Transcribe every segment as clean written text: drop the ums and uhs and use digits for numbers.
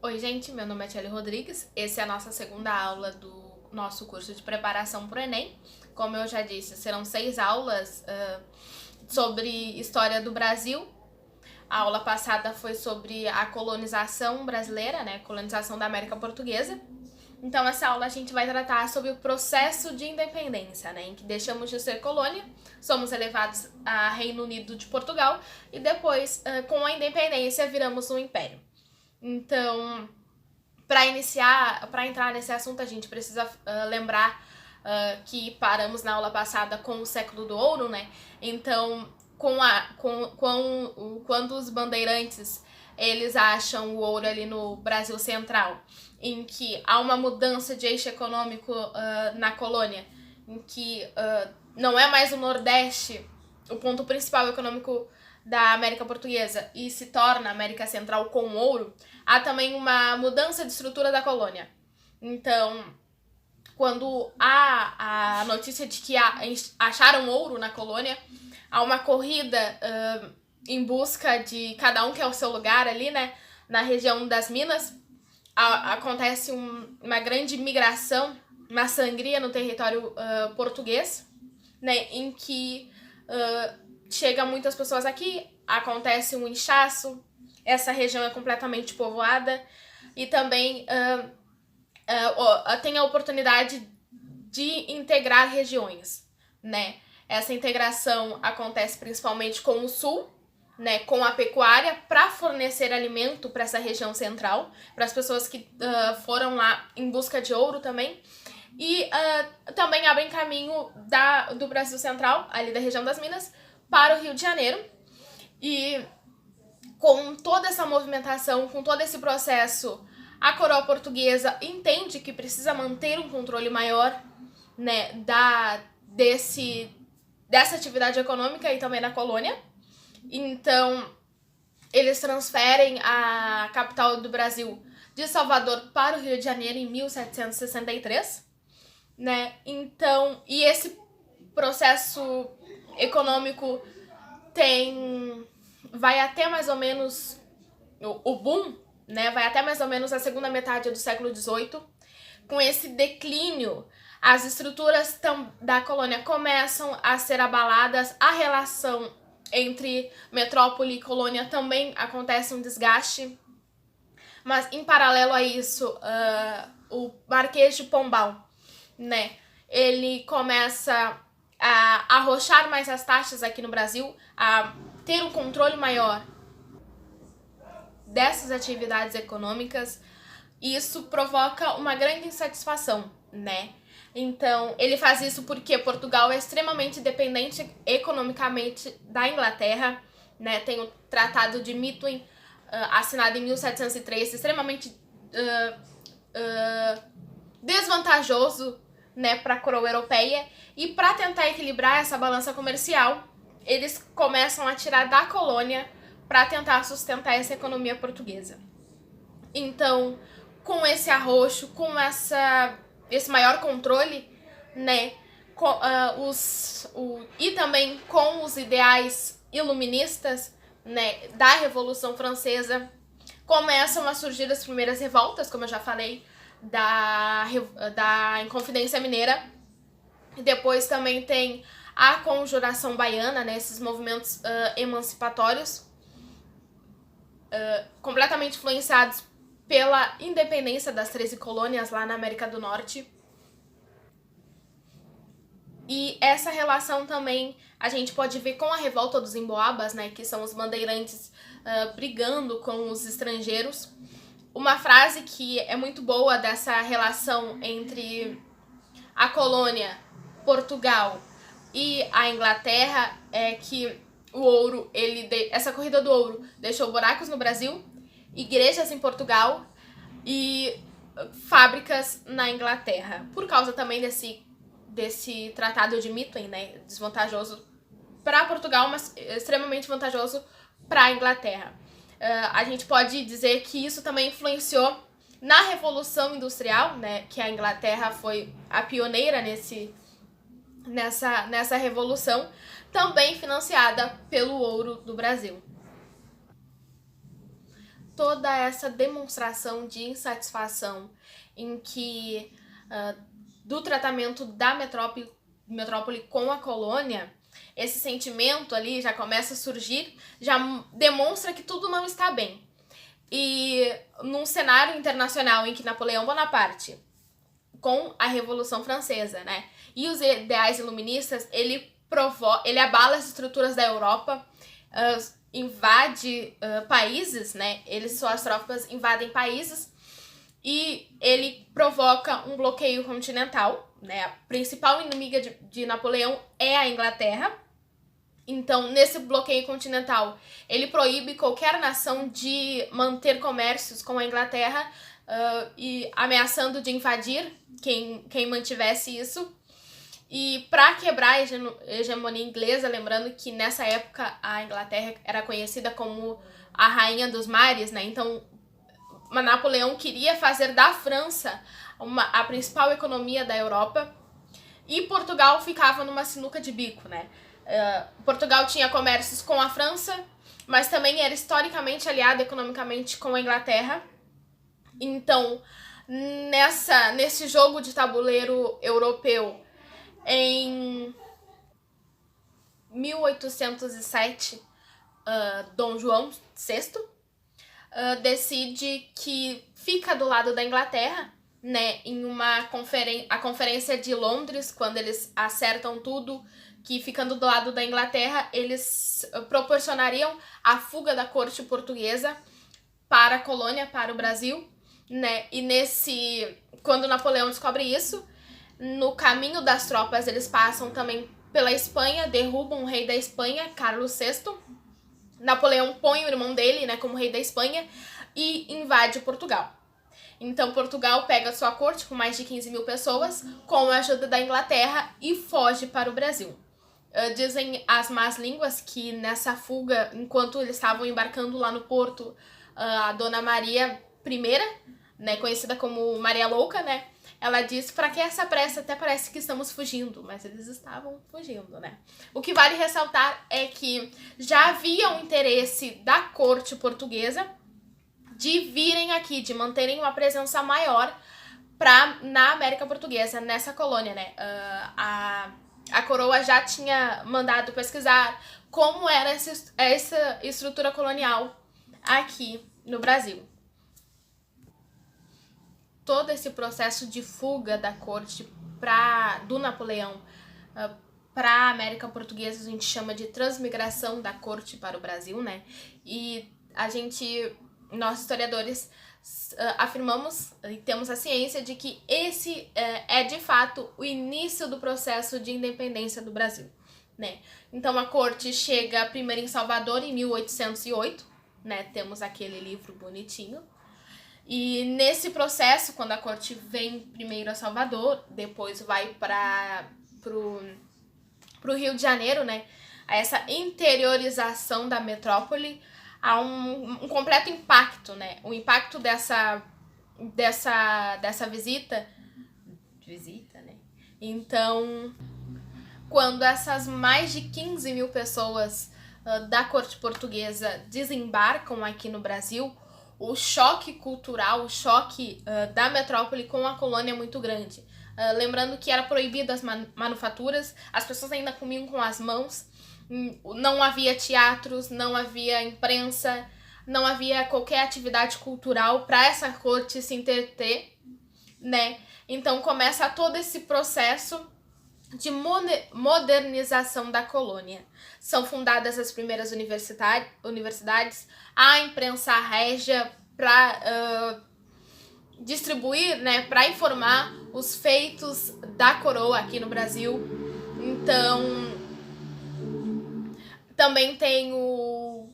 Oi, gente, meu nome é Tchely Rodrigues. Essa é a nossa segunda aula do nosso curso de preparação para o Enem. Como eu já disse, serão 6 aulas sobre história do Brasil. A aula passada foi sobre a colonização brasileira, né? Colonização da América Portuguesa. Então, essa aula a gente vai tratar sobre o processo de independência, né? Em que deixamos de ser colônia, somos elevados a Reino Unido de Portugal e depois, com a independência, viramos um império. Então, para entrar nesse assunto, a gente precisa lembrar que paramos na aula passada com o século do ouro, né? Então, quando os bandeirantes eles acham o ouro ali no Brasil Central, em que há uma mudança de eixo econômico na colônia, em que não é mais o Nordeste o ponto principal econômico da América Portuguesa e se torna a América Central com ouro, há também uma mudança de estrutura da colônia. Então, quando há a notícia de que acharam ouro na colônia, há uma corrida em busca de cada um quer o seu lugar ali, né? Na região das Minas, acontece uma grande migração, uma sangria no território português, né? Em que chega muitas pessoas aqui, acontece um inchaço, essa região é completamente povoada e também tem a oportunidade de integrar regiões, né? Essa integração acontece principalmente com o sul, né, com a pecuária, para fornecer alimento para essa região central, para as pessoas que foram lá em busca de ouro também. E também abrem caminho do Brasil Central, ali da região das Minas, para o Rio de Janeiro. E com toda essa movimentação, com todo esse processo, a coroa portuguesa entende que precisa manter um controle maior, né, dessa atividade econômica e também da colônia. Então, eles transferem a capital do Brasil de Salvador para o Rio de Janeiro em 1763, né? Então, e esse processo econômico vai até mais ou menos o boom, né? Vai até mais ou menos a segunda metade do século XVIII. Com esse declínio, as estruturas da colônia começam a ser abaladas, a relação entre metrópole e colônia também acontece um desgaste, mas em paralelo a isso, o Marquês de Pombal, né, ele começa a arrochar mais as taxas aqui no Brasil, a ter um controle maior dessas atividades econômicas, e isso provoca uma grande insatisfação, né? Então, ele faz isso porque Portugal é extremamente dependente economicamente da Inglaterra, né? Tem o Tratado de Methuen, assinado em 1703, extremamente desvantajoso, né, para a coroa europeia. E para tentar equilibrar essa balança comercial, eles começam a tirar da colônia para tentar sustentar essa economia portuguesa. Então, com esse arroxo, com esse maior controle, né, e também com os ideais iluministas, né, da Revolução Francesa, começam a surgir as primeiras revoltas, como eu já falei, da Inconfidência Mineira. E depois também tem a Conjuração Baiana, né, esses movimentos emancipatórios, completamente influenciados pela independência das 13 colônias lá na América do Norte. E essa relação também a gente pode ver com a revolta dos emboabas, né, que são os bandeirantes brigando com os estrangeiros. Uma frase que é muito boa dessa relação entre a colônia, Portugal e a Inglaterra é que o ouro, essa corrida do ouro deixou buracos no Brasil, igrejas em Portugal e fábricas na Inglaterra, por causa também desse tratado de Methuen, né, desvantajoso para Portugal, mas extremamente vantajoso para a Inglaterra. A gente pode dizer que isso também influenciou na Revolução Industrial, né, que a Inglaterra foi a pioneira nessa revolução, também financiada pelo ouro do Brasil. toda essa demonstração de insatisfação em que do tratamento da metrópole com a colônia, esse sentimento ali já começa a surgir, já demonstra que tudo não está bem. E num cenário internacional em que Napoleão Bonaparte, com a Revolução Francesa, né, e os ideais iluministas, ele abala as estruturas da Europa, invade países, né, suas tropas invadem países, e ele provoca um bloqueio continental, né, a principal inimiga de Napoleão é a Inglaterra. Então, nesse bloqueio continental, ele proíbe qualquer nação de manter comércios com a Inglaterra, e ameaçando de invadir quem mantivesse isso. E para quebrar a hegemonia inglesa, lembrando que nessa época a Inglaterra era conhecida como a rainha dos mares, né? Então, Napoleão queria fazer da França a principal economia da Europa, e Portugal ficava numa sinuca de bico, né? Portugal tinha comércios com a França, mas também era historicamente aliado economicamente com a Inglaterra. Então, nesse jogo de tabuleiro europeu, em 1807, Dom João VI decide que fica do lado da Inglaterra, né, em a Conferência de Londres, quando eles acertam tudo, que ficando do lado da Inglaterra, eles proporcionariam a fuga da corte portuguesa para a colônia, para o Brasil, né? E quando Napoleão descobre isso, no caminho das tropas, eles passam também pela Espanha, derrubam o rei da Espanha, Carlos VI. Napoleão põe o irmão dele, né, como rei da Espanha, e invade Portugal. Então, Portugal pega sua corte com mais de 15 mil pessoas, com a ajuda da Inglaterra, e foge para o Brasil. Dizem as más línguas que nessa fuga, enquanto eles estavam embarcando lá no porto, a Dona Maria I, né, conhecida como Maria Louca, né, ela disse: "Para que essa pressa? Até parece que estamos fugindo", mas eles estavam fugindo, né. O que vale ressaltar é que já havia um interesse da corte portuguesa de virem aqui, de manterem uma presença maior na América Portuguesa, nessa colônia, né. A coroa já tinha mandado pesquisar como era essa estrutura colonial aqui no Brasil. Todo esse processo de fuga da corte do Napoleão para a América Portuguesa, a gente chama de transmigração da corte para o Brasil, né? E nós historiadores, afirmamos e temos a ciência de que esse é de fato o início do processo de independência do Brasil, né? Então a corte chega primeiro em Salvador em 1808, né? Temos aquele livro bonitinho. E nesse processo, quando a corte vem primeiro a Salvador, depois vai pro Rio de Janeiro, né? A essa interiorização da metrópole, há um completo impacto, né? O impacto dessa visita, né? Então, quando essas mais de 15 mil pessoas da corte portuguesa desembarcam aqui no Brasil, o choque cultural, o choque da metrópole com a colônia é muito grande. Lembrando que era proibido as manufaturas, as pessoas ainda comiam com as mãos, não havia teatros, não havia imprensa, não havia qualquer atividade cultural para essa corte se entreter, né? Então começa todo esse processo de modernização da colônia. São fundadas as primeiras universidades, a imprensa régia para distribuir, né, para informar os feitos da coroa aqui no Brasil. Então, também tem o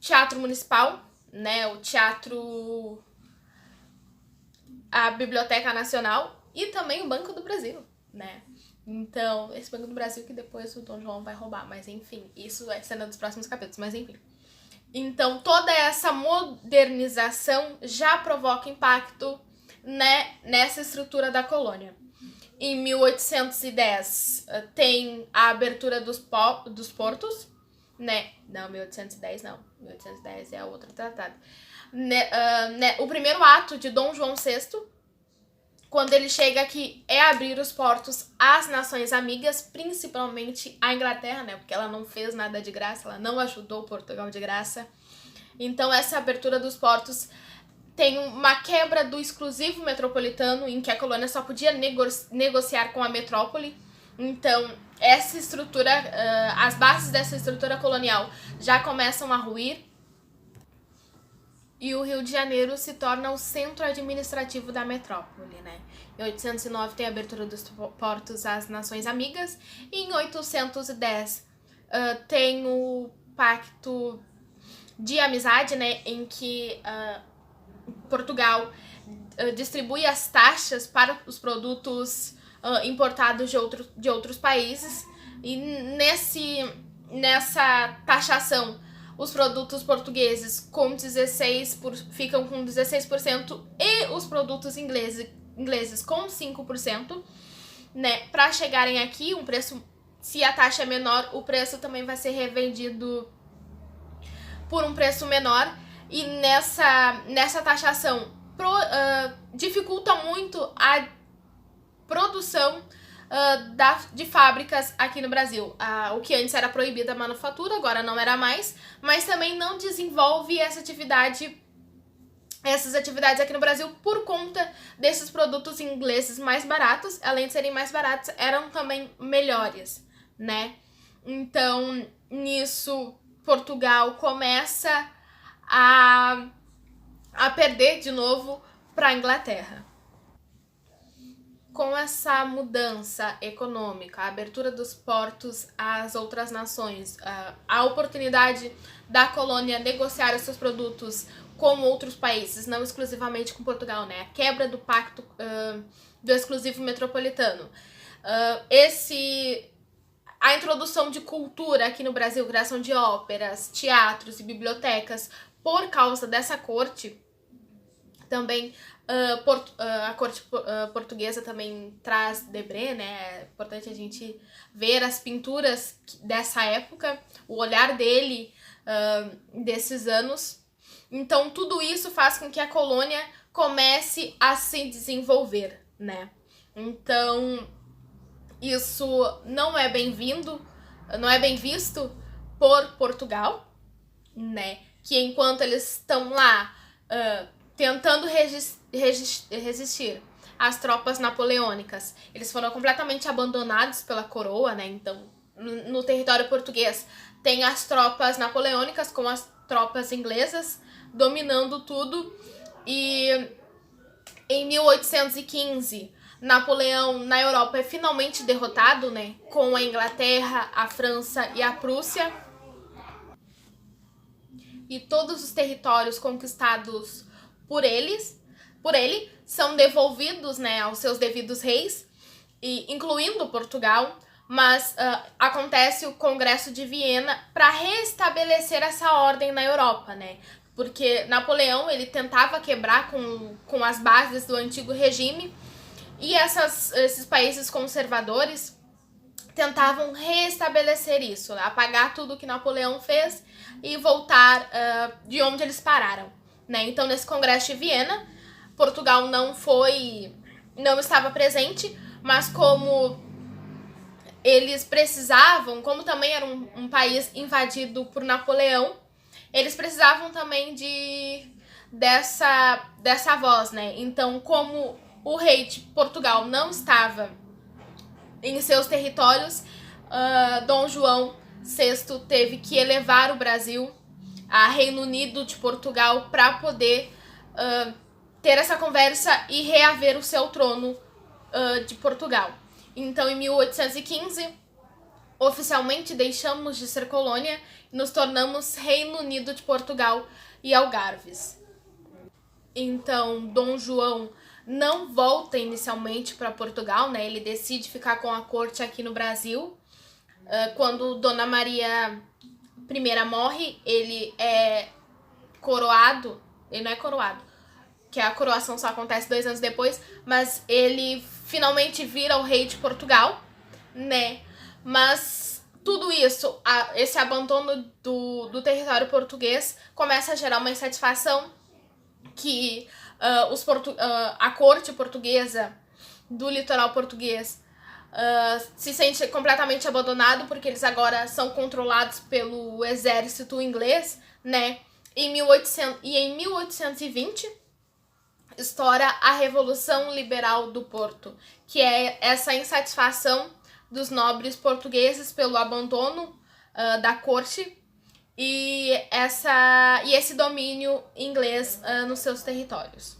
Teatro Municipal, né, a Biblioteca Nacional e também o Banco do Brasil, né? Então, esse Banco do Brasil que depois o Dom João vai roubar, mas enfim, isso é cena dos próximos capítulos, mas enfim. Então, toda essa modernização já provoca impacto, né, nessa estrutura da colônia. Em 1810, tem a abertura dos portos, né? Não, 1810 não. 1810 é outro tratado. O primeiro ato de Dom João VI, quando ele chega aqui, é abrir os portos às nações amigas, principalmente à Inglaterra, né? Porque ela não fez nada de graça, ela não ajudou Portugal de graça. Então, essa abertura dos portos tem uma quebra do exclusivo metropolitano, em que a colônia só podia negociar com a metrópole. Então, essa estrutura, as bases dessa estrutura colonial já começam a ruir. E o Rio de Janeiro se torna o centro administrativo da metrópole, né? Em 809 tem a abertura dos portos às nações amigas, e em 810 tem o Pacto de Amizade, né? Em que Portugal distribui as taxas para os produtos importados de outros países, e nessa taxação os produtos portugueses ficam com 16% e os produtos ingleses com 5%, né? Para chegarem aqui, se a taxa é menor, o preço também vai ser revendido por um preço menor, e nessa taxação dificulta muito a produção de fábricas aqui no Brasil. O que antes era proibida a manufatura, agora não era mais, mas também não desenvolve essas atividades aqui no Brasil por conta desses produtos ingleses mais baratos. Além de serem mais baratos, eram também melhores, né? Então, nisso, Portugal começa a perder de novo para a Inglaterra. Com essa mudança econômica, a abertura dos portos às outras nações, a oportunidade da colônia negociar os seus produtos com outros países, não exclusivamente com Portugal, né? A quebra do pacto do exclusivo metropolitano. A introdução de cultura aqui no Brasil, criação de óperas, teatros e bibliotecas, por causa dessa corte, também a corte portuguesa também traz Debré, né? É importante a gente ver as pinturas dessa época, o olhar dele desses anos. Então, tudo isso faz com que a colônia comece a se desenvolver, né? Então, isso não é bem-vindo, não é bem visto por Portugal, né? Que enquanto eles estão lá tentando resistir às tropas napoleônicas, eles foram completamente abandonados pela coroa, né? Então, no território português, tem as tropas napoleônicas com as tropas inglesas dominando tudo. E em 1815, Napoleão na Europa é finalmente derrotado, né? Com a Inglaterra, a França e a Prússia. E todos os territórios conquistados por ele são devolvidos, né, aos seus devidos reis, incluindo Portugal, mas acontece o Congresso de Viena para restabelecer essa ordem na Europa, né? Porque Napoleão ele tentava quebrar com as bases do antigo regime, e esses países conservadores tentavam restabelecer isso, né? Apagar tudo que Napoleão fez e voltar de onde eles pararam, né? Então, nesse Congresso de Viena, Portugal não estava presente, mas como eles precisavam, como também era um país invadido por Napoleão, eles precisavam também dessa voz, né? Então, como o rei de Portugal não estava em seus territórios, Dom João VI teve que elevar o Brasil a Reino Unido de Portugal para poder ter essa conversa e reaver o seu trono de Portugal. Então, em 1815, oficialmente deixamos de ser colônia e nos tornamos Reino Unido de Portugal e Algarves. Então, Dom João não volta inicialmente para Portugal, né? Ele decide ficar com a corte aqui no Brasil. Quando Dona Maria I morre, ele é coroado. Ele não é coroado, que a coroação só acontece 2 anos depois, mas ele finalmente vira o rei de Portugal, né? Mas tudo isso, esse abandono do território português, começa a gerar uma insatisfação que a corte portuguesa do litoral português se sente completamente abandonado, porque eles agora são controlados pelo exército inglês, né? Em 1820 estoura a Revolução Liberal do Porto, que é essa insatisfação dos nobres portugueses pelo abandono da corte e esse domínio inglês nos seus territórios.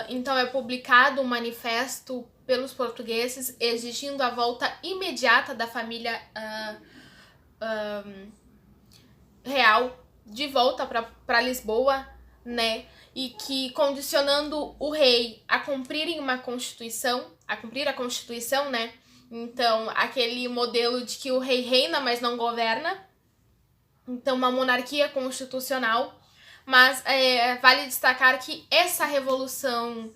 Então é publicado um manifesto pelos portugueses exigindo a volta imediata da família real de volta para Lisboa, né? E que condicionando o rei a cumprir a Constituição, né? Então, aquele modelo de que o rei reina, mas não governa. Então, uma monarquia constitucional. Mas vale destacar que essa revolução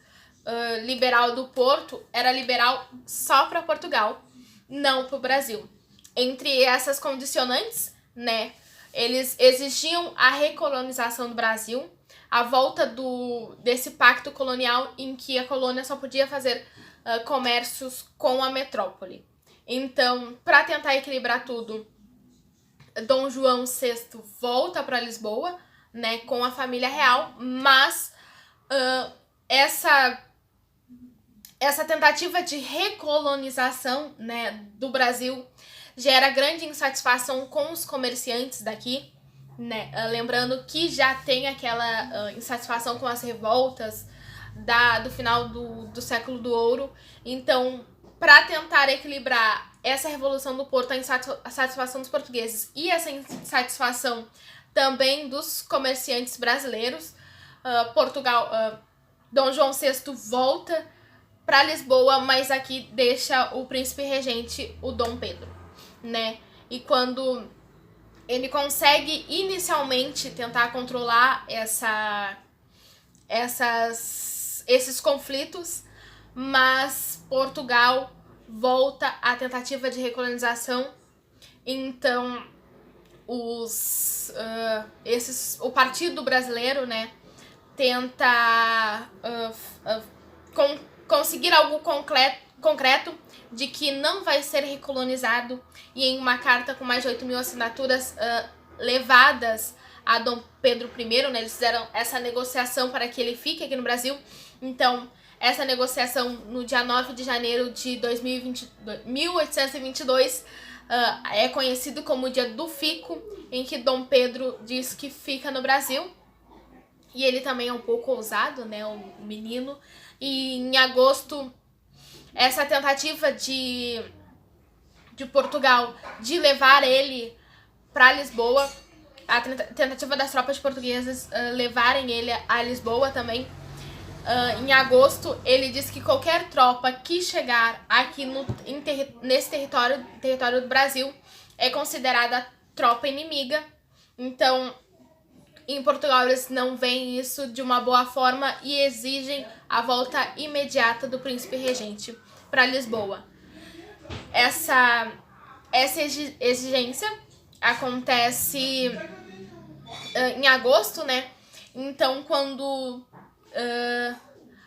liberal do Porto era liberal só para Portugal, não para o Brasil. Entre essas condicionantes, né, eles exigiam a recolonização do Brasil, a volta desse pacto colonial em que a colônia só podia fazer comércios com a metrópole. Então, para tentar equilibrar tudo, Dom João VI volta para Lisboa, né, com a família real, mas essa tentativa de recolonização, né, do Brasil gera grande insatisfação com os comerciantes daqui, né, lembrando que já tem aquela insatisfação com as revoltas do final do século do ouro. Então, para tentar equilibrar essa Revolução do Porto, a satisfação dos portugueses e essa insatisfação também dos comerciantes brasileiros, Dom João VI volta para Lisboa, mas aqui deixa o príncipe regente, o Dom Pedro, né? E quando ele consegue inicialmente tentar controlar esses conflitos, mas Portugal volta à tentativa de recolonização. Então, o Partido Brasileiro, né, tenta conseguir algo concreto de que não vai ser recolonizado, e em uma carta com mais de 8.000 assinaturas levadas a Dom Pedro I, né, eles fizeram essa negociação para que ele fique aqui no Brasil. Então, essa negociação, no dia 9 de janeiro de 1822, é conhecido como o Dia do Fico, em que Dom Pedro diz que fica no Brasil. E ele também é um pouco ousado, né, um menino. E em agosto, essa tentativa de Portugal de levar ele para Lisboa, a tentativa das tropas portuguesas levarem ele a Lisboa também. Em agosto, ele diz que qualquer tropa que chegar aqui nesse território do Brasil é considerada tropa inimiga. Então, em Portugal, eles não veem isso de uma boa forma e exigem a volta imediata do príncipe regente para Lisboa. Essa exigência acontece em agosto, né? Então, quando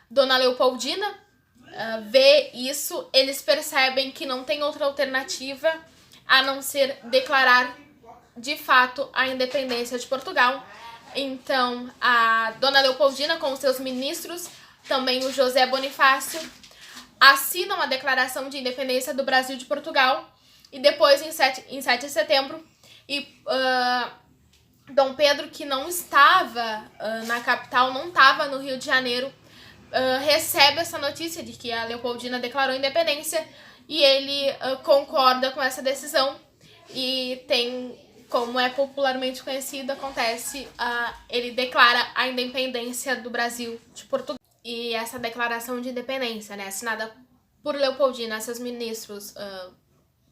Dona Leopoldina vê isso, eles percebem que não tem outra alternativa a não ser declarar de fato a independência de Portugal. Então, a Dona Leopoldina, com os seus ministros, também o José Bonifácio, assinam a declaração de independência do Brasil de Portugal. E depois, em 7 de setembro, Dom Pedro, que não estava na capital, não estava no Rio de Janeiro, recebe essa notícia de que a Leopoldina declarou independência, e ele concorda com essa decisão. E tem, como é popularmente conhecido, ele declara a independência do Brasil de Portugal. E essa declaração de independência, né, assinada por Leopoldina, seus ministros,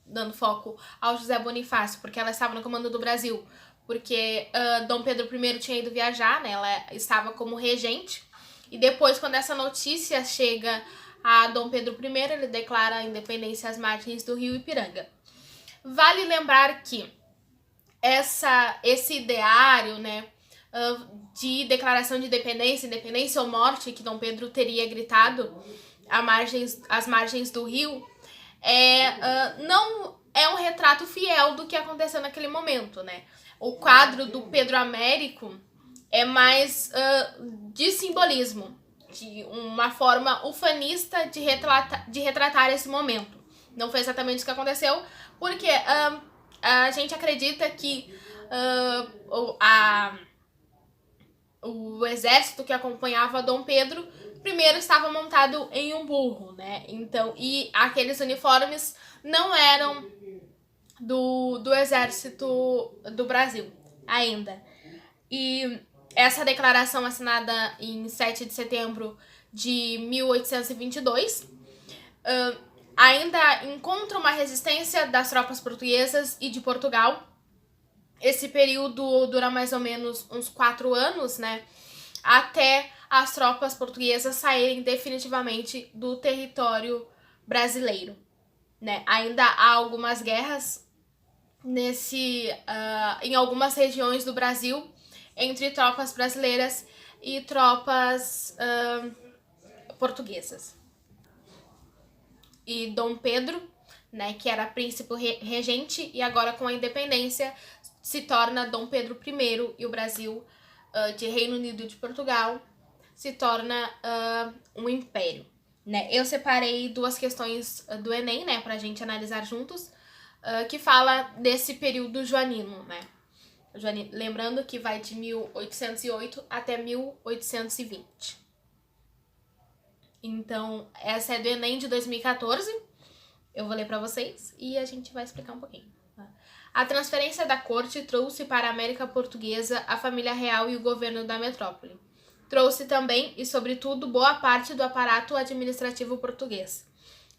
dando foco ao José Bonifácio, porque ela estava no comando do Brasil, porque Dom Pedro I tinha ido viajar, né, ela estava como regente, e depois, quando essa notícia chega a Dom Pedro I, ele declara a independência às margens do rio Ipiranga. Vale lembrar que esse ideário, né, de declaração de independência ou morte, que Dom Pedro teria gritado às margens do rio, não é um retrato fiel do que aconteceu naquele momento, né? O quadro do Pedro Américo é mais de simbolismo, de uma forma ufanista de retratar esse momento. Não foi exatamente isso que aconteceu, porque a gente acredita que o exército que acompanhava Dom Pedro primeiro estava montado em um burro, né? Então, e aqueles uniformes não eram do exército do Brasil ainda. E essa declaração assinada em 7 de setembro de 1822 ainda encontra uma resistência das tropas portuguesas e de Portugal. Esse período dura mais ou menos uns 4 anos, né? Até as tropas portuguesas saírem definitivamente do território brasileiro, né? Ainda há algumas guerras em algumas regiões do Brasil entre tropas brasileiras e tropas portuguesas. E Dom Pedro, né, que era príncipe regente e agora com a independência se torna Dom Pedro I e o Brasil, de Reino Unido e de Portugal, se torna um império, né? Eu separei 2 questões do Enem, né, pra gente analisar juntos, que fala desse período joanino, né? Lembrando que vai de 1808 até 1820. Então, essa é do Enem de 2014. Eu vou ler pra vocês e a gente vai explicar um pouquinho. A transferência da corte trouxe para a América Portuguesa a família real e o governo da metrópole. Trouxe também, e sobretudo, boa parte do aparato administrativo português.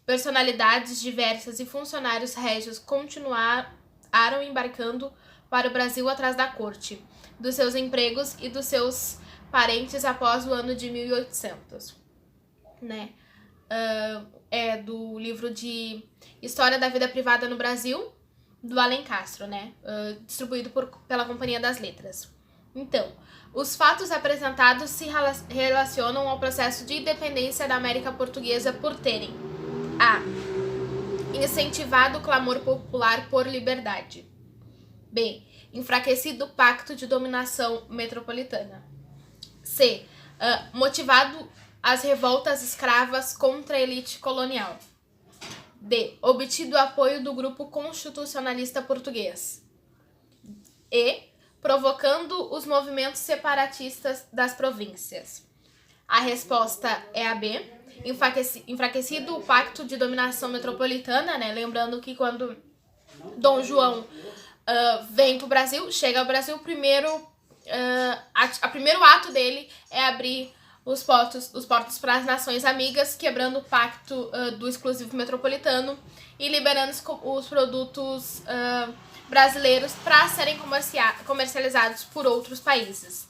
Personalidades diversas e funcionários régios continuaram embarcando para o Brasil atrás da corte, dos seus empregos e dos seus parentes após o ano de 1800. Né? É do livro de História da Vida Privada no Brasil, do Alencastro, né? Distribuído pela Companhia das Letras. Então, os fatos apresentados se relacionam ao processo de independência da América Portuguesa por terem a. Incentivado o clamor popular por liberdade. B. Enfraquecido o pacto de dominação metropolitana. C. Motivado as revoltas escravas contra a elite colonial. D. Obtido o apoio do grupo constitucionalista português. E. Provocando os movimentos separatistas das províncias. A resposta é a B. Enfraquecido o pacto de dominação metropolitana, né? Lembrando que quando Dom João vem pro Brasil, chega ao Brasil, o primeiro ato dele é abrir os portos para as nações amigas, quebrando o pacto do exclusivo metropolitano e liberando os produtos brasileiros para serem comercializados por outros países.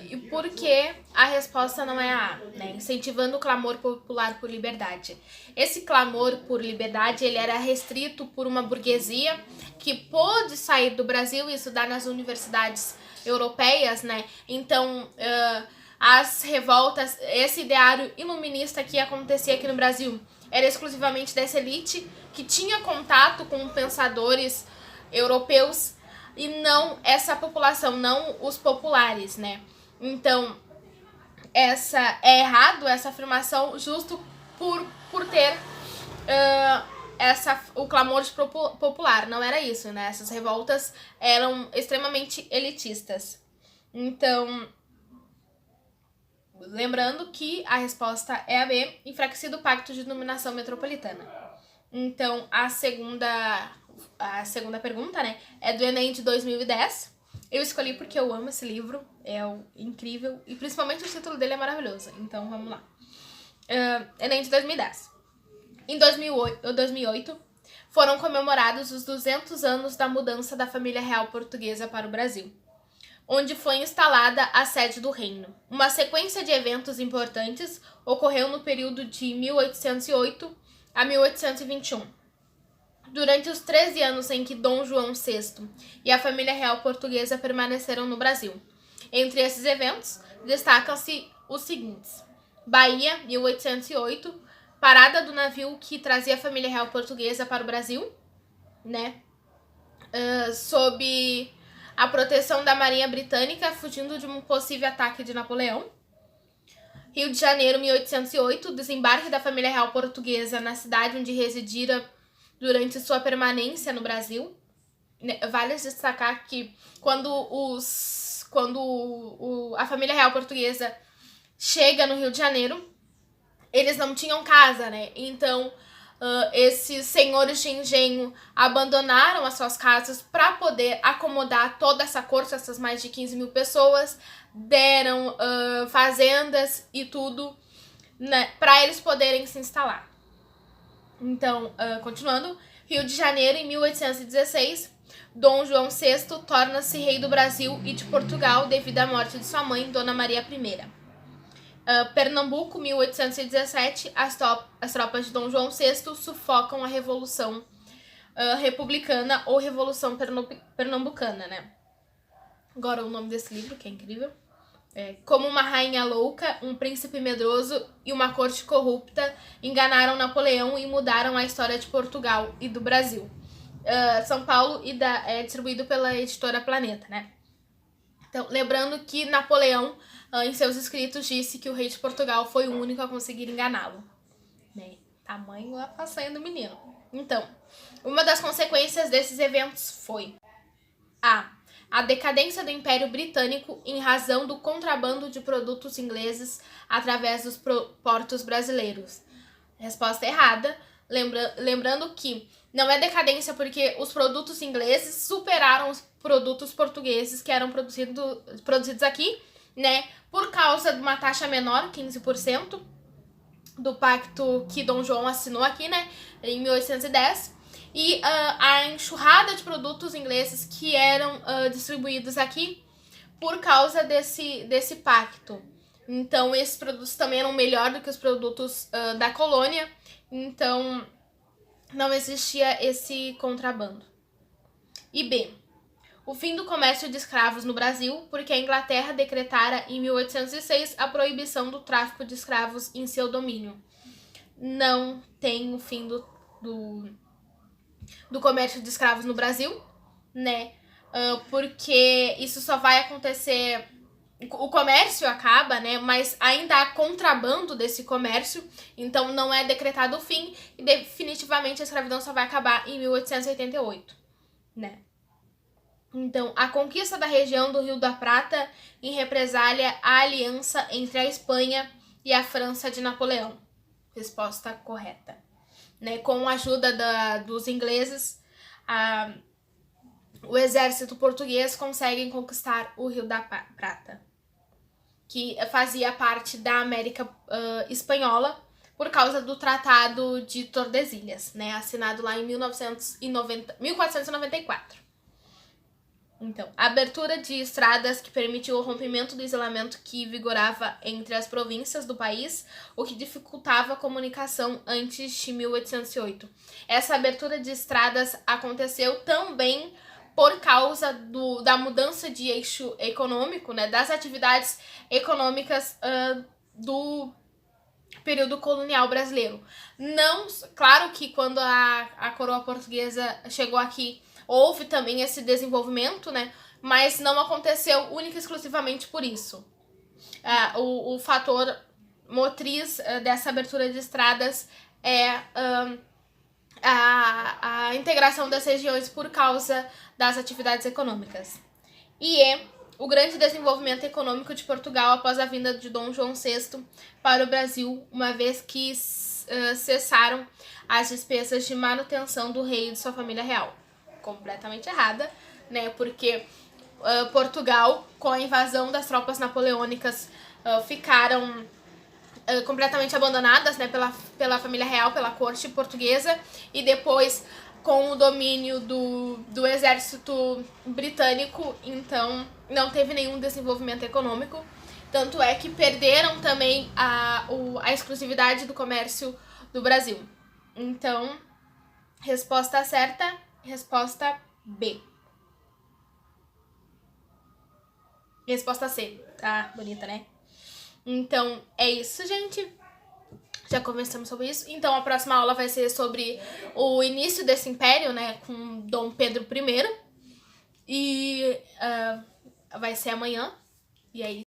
E por que a resposta não é a A, né? Incentivando o clamor popular por liberdade. Esse clamor por liberdade ele era restrito por uma burguesia que pôde sair do Brasil e estudar nas universidades europeias, né? Então, as revoltas, esse ideário iluminista que acontecia aqui no Brasil era exclusivamente dessa elite que tinha contato com pensadores europeus e não essa população, não os populares, né? Então, é errado essa afirmação justo por ter o clamor popular. Não era isso, né? Essas revoltas eram extremamente elitistas. Então, lembrando que a resposta é a B, enfraquecido o pacto de dominação metropolitana. Então, a segunda pergunta, né, é do Enem de 2010. Eu escolhi porque eu amo esse livro, é incrível, e principalmente o título dele é maravilhoso. Então, vamos lá. Enem de 2010. Em 2008, foram comemorados os 200 anos da mudança da família real portuguesa para o Brasil, onde foi instalada a sede do reino. Uma sequência de eventos importantes ocorreu no período de 1808 a 1821. durante os 13 anos em que Dom João VI e a família real portuguesa permaneceram no Brasil. Entre esses eventos, destacam-se os seguintes: Bahia, 1808, parada do navio que trazia a família real portuguesa para o Brasil, né? Sob a proteção da Marinha Britânica, fugindo de um possível ataque de Napoleão. Rio de Janeiro, 1808, desembarque da família real portuguesa na cidade onde residira durante sua permanência no Brasil. Vale destacar que quando a família real portuguesa chega no Rio de Janeiro, eles não tinham casa, né? Então, esses senhores de engenho abandonaram as suas casas para poder acomodar toda essa corte, essas mais de 15 mil pessoas, deram fazendas e tudo, né, para eles poderem se instalar. Então, continuando, Rio de Janeiro, em 1816, Dom João VI torna-se rei do Brasil e de Portugal devido à morte de sua mãe, Dona Maria I. Pernambuco, 1817, as tropas de Dom João VI sufocam a Revolução Republicana ou Revolução Pernambucana, né? Agora o nome desse livro, que é incrível. Como uma rainha louca, um príncipe medroso e uma corte corrupta enganaram Napoleão e mudaram a história de Portugal e do Brasil. São Paulo é distribuído pela editora Planeta, né? Então, lembrando que Napoleão, em seus escritos, disse que o rei de Portugal foi o único a conseguir enganá-lo. Né? Tamanho a façanha do menino. Então, uma das consequências desses eventos foi a decadência do Império Britânico em razão do contrabando de produtos ingleses através dos portos brasileiros. Resposta errada. Lembrando que não é decadência porque os produtos ingleses superaram os produtos portugueses que eram produzidos aqui, né? Por causa de uma taxa menor, 15%, do pacto que Dom João assinou aqui, né? Em 1810. E a enxurrada de produtos ingleses que eram distribuídos aqui por causa desse pacto. Então, esses produtos também eram melhor do que os produtos da colônia. Então, não existia esse contrabando. E B, o fim do comércio de escravos no Brasil, porque a Inglaterra decretara em 1806 a proibição do tráfico de escravos em seu domínio. Não tem o fim do comércio de escravos no Brasil, né? Porque isso só vai acontecer... O comércio acaba, né? Mas ainda há contrabando desse comércio, então não é decretado o fim e definitivamente a escravidão só vai acabar em 1888, né? Então, a conquista da região do Rio da Prata em represália à aliança entre a Espanha e a França de Napoleão. Resposta correta. Né? Com a ajuda dos ingleses, o exército português consegue conquistar o Rio da Prata, que fazia parte da América espanhola por causa do Tratado de Tordesilhas, né? Assinado lá em 1494. Então, a abertura de estradas que permitiu o rompimento do isolamento que vigorava entre as províncias do país, o que dificultava a comunicação antes de 1808. Essa abertura de estradas aconteceu também por causa da mudança de eixo econômico, né, das atividades econômicas do período colonial brasileiro. Não, claro que quando a coroa portuguesa chegou aqui, houve também esse desenvolvimento, né? Mas não aconteceu única e exclusivamente por isso. O fator motriz dessa abertura de estradas é a integração das regiões por causa das atividades econômicas. E o grande desenvolvimento econômico de Portugal após a vinda de Dom João VI para o Brasil, uma vez que cessaram as despesas de manutenção do rei e de sua família real. Completamente errada, né? Porque Portugal, com a invasão das tropas napoleônicas, ficaram completamente abandonadas, né, pela família real, pela corte portuguesa, e depois com o domínio do exército britânico, então não teve nenhum desenvolvimento econômico. Tanto é que perderam também a exclusividade do comércio do Brasil. Então, Resposta certa, resposta B. Resposta C. Tá bonita, né? Então, é isso, gente. Já conversamos sobre isso. Então, a próxima aula vai ser sobre o início desse império, né? Com Dom Pedro I. E vai ser amanhã. E aí,